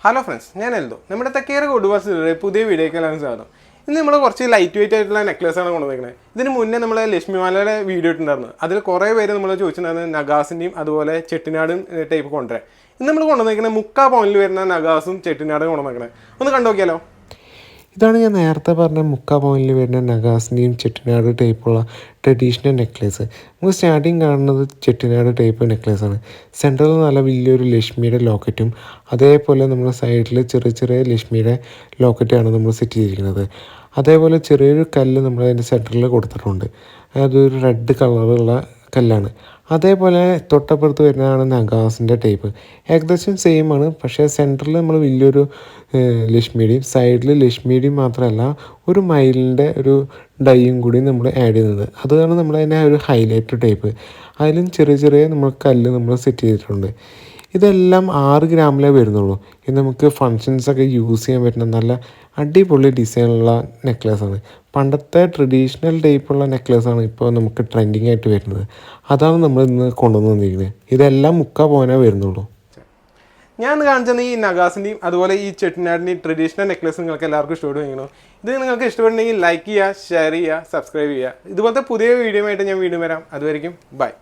Hello friends, ഞാൻ എൽദോ. നമ്മുടെ തെക്കേറെ കൊടുവാസിലെ പുതിയ വീഡിയോക്കെല്ലാം സ്വാഗതം. ഇന്ന് നമ്മൾ കുറച്ച് ലൈറ്റ് വെയിറ്റ് ആയിട്ടുള്ള നെക്ലേസാണ് കൊണ്ടുവന്നിരിക്കുന്നത്. ഇതിന് മുന്നേ നമ്മൾ ലക്ഷ്മിമാലയുടെ വീഡിയോ ഇട്ടുണ്ടായിരുന്നു. അതിൽ കുറേ പേര് നമ്മൾ ചോദിച്ചിട്ടുണ്ടായിരുന്നു നഗാസിൻ്റെയും അതുപോലെ ചെട്ടിനാടും ടൈപ്പ് കൊണ്ടുവരാൻ. ഇന്ന് നമ്മൾ കൊണ്ടുവന്നിരിക്കുന്നത് 3/4 പവനിൽ വരുന്ന നഗാസും ചെട്ടിനാടും കൊണ്ടുവന്നിരിക്കുന്നത്. ഒന്ന് കണ്ടു നോക്കിയാലോ. ഇതാണ് ഞാൻ നേരത്തെ പറഞ്ഞ 3/4 പവനിൽ വരുന്ന നഗാസിൻ്റെയും ചെട്ടിനാട് ടൈപ്പുള്ള ട്രഡീഷണൽ നെക്ലേസ്. നമുക്ക് സ്റ്റാർട്ടിങ് കാണുന്നത് ചെട്ടിനാട് ടൈപ്പ് നെക്ലേസാണ്. സെൻറ്ററിൽ നല്ല വലിയൊരു ലക്ഷ്മിയുടെ ലോക്കറ്റും അതേപോലെ നമ്മുടെ സൈഡിൽ ചെറിയ ചെറിയ ലക്ഷ്മിയുടെ ലോക്കറ്റാണ് നമ്മൾ സെറ്റ് ചെയ്തിരിക്കുന്നത്. അതേപോലെ ചെറിയൊരു കല്ല് നമ്മൾ അതിൻ്റെ സെൻറ്ററിൽ കൊടുത്തിട്ടുണ്ട്. അതൊരു റെഡ് കളറുള്ള കല്ലാണ്. അതേപോലെ തൊട്ടപ്പുറത്ത് വരുന്നതാണ് നഗാസിൻ്റെ ടൈപ്പ്. ഏകദേശം സെയിം ആണ്, പക്ഷേ സെൻറ്ററിൽ നമ്മൾ വലിയൊരു ലക്ഷ്മിയുടെയും സൈഡിൽ ലക്ഷ്മിയുടെയും മാത്രമല്ല ഒരു മയിലിൻ്റെ ഒരു ഡൈയും കൂടി നമ്മൾ ആഡ് ചെയ്യുന്നത്. അതാണ് നമ്മളതിൻ്റെ ഒരു ഹൈലൈറ്റ് ടൈപ്പ്. അതിലും ചെറിയ ചെറിയ നമ്മൾ കല്ല് നമ്മൾ സെറ്റ് ചെയ്തിട്ടുണ്ട്. ഇതെല്ലാം 6 ഗ്രാമിലേ വരുന്നുള്ളൂ. ഇത് നമുക്ക് ഫങ്ഷൻസൊക്കെ യൂസ് ചെയ്യാൻ പറ്റുന്ന നല്ല അടിപൊളി ഡിസൈനുള്ള നെക്ലേസാണ്. പണ്ടത്തെ ട്രഡീഷണൽ ടൈപ്പുള്ള നെക്ലേസാണ് ഇപ്പോൾ നമുക്ക് ട്രെൻഡിങ് ആയിട്ട് വരുന്നത്. അതാണ് നമ്മൾ ഇന്ന് കൊണ്ടുവന്ന് വന്നിരിക്കുന്നത്. ഇതെല്ലാം 3/4 പവനേ വരുന്നുള്ളൂ. ഞാൻ കാണിച്ചത് ഈ നഗാസിൻ്റെയും അതുപോലെ ഈ ചെട്ടിനാടിൻ്റെയും ട്രഡീഷണൽ നെക്ലേസ് നിങ്ങൾക്ക് എല്ലാവർക്കും ഇഷ്ടപ്പെടുന്നു. ഇത് നിങ്ങൾക്ക് ഇഷ്ടപ്പെടുന്നെങ്കിൽ ലൈക്ക് ചെയ്യുക, ഷെയർ ചെയ്യുക, സബ്സ്ക്രൈബ് ചെയ്യുക. ഇതുപോലത്തെ പുതിയ വീഡിയോ ആയിട്ട് ഞാൻ വീണ്ടും വരാം. അതുവരെയും ബൈ.